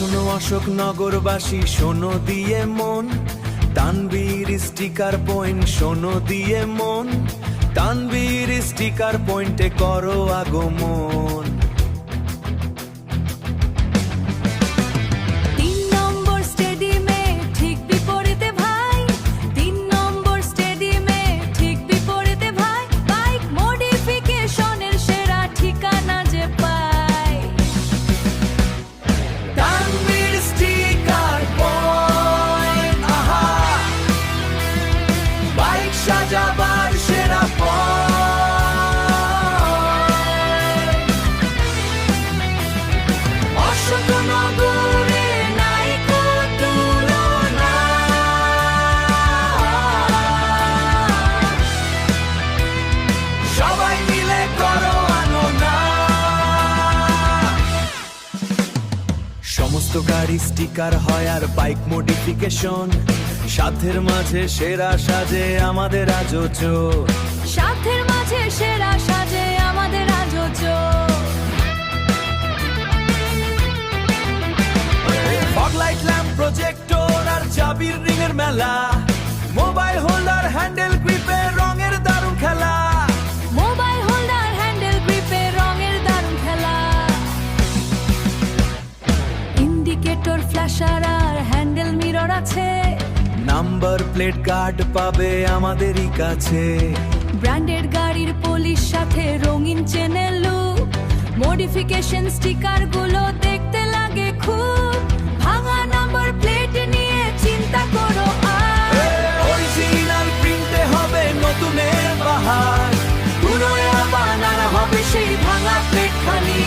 শোনো অশোকনগরবাসী, শোনো দিয়ে মন, তানবীর স্টিকার পয়েন্ট শোনো দিয়ে মন, তানবীর স্টিকার পয়েন্টে করো আগমন। 3 নম্বর স্টেডিয়ামে ঠিক বিপরীতে ভাই, 3 নম্বর স্টেডিয়ামে ঠিক বিপরীতে ভাই, বাইক মডিফিকেশনের সেরা ঠিকানা যে পাই। তানবীর স্টিকার পয়েন্ট, আহা, বাইক সাজাবার সেরা পয়েন্ট। অশোকনগরে নাইকো তুলনা, সবাই মিলে করো আনন্দ। সমস্ত গাড়ি স্টিকার হয় আর বাইক মডিফিকেশন, সাধ্যের মাঝে সেরা সাজে আমাদের আয়োজন। সাধ্যের মাঝে সেরা সাজে আমাদের আয়োজন। ফগলাইট ল্যাম্প প্রজেক্টর আর চাবির রিংয়ের মেলা, মোবাইল হোল্ডার হ্যান্ডেল গ্রিপে রঙের দারুণ খেলা। মোবাইল হোল্ডার হ্যান্ডেল গ্রিপে রঙের দারুণ খেলা। ইন্ডিকেটর ফ্ল্যাশার আর হ্যান্ডেল মিরর আছে, নাম্বার প্লেট কার্ড পাবে আমাদেরই কাছে। ব্র্যান্ডেড গাড়ির পলিশ সাথে রঙিন চেনের লুক, মডিফিকেশন স্টিকার গুলো দেখতে লাগে খুব। ভাঙা নাম্বার প্লেট নিয়ে চিন্তা করো আর, অরিজিনাল প্রিন্টে হবে নতুনের বাহার, পুনরায় বানানো হবে সেই ভাঙা প্লেট খালি।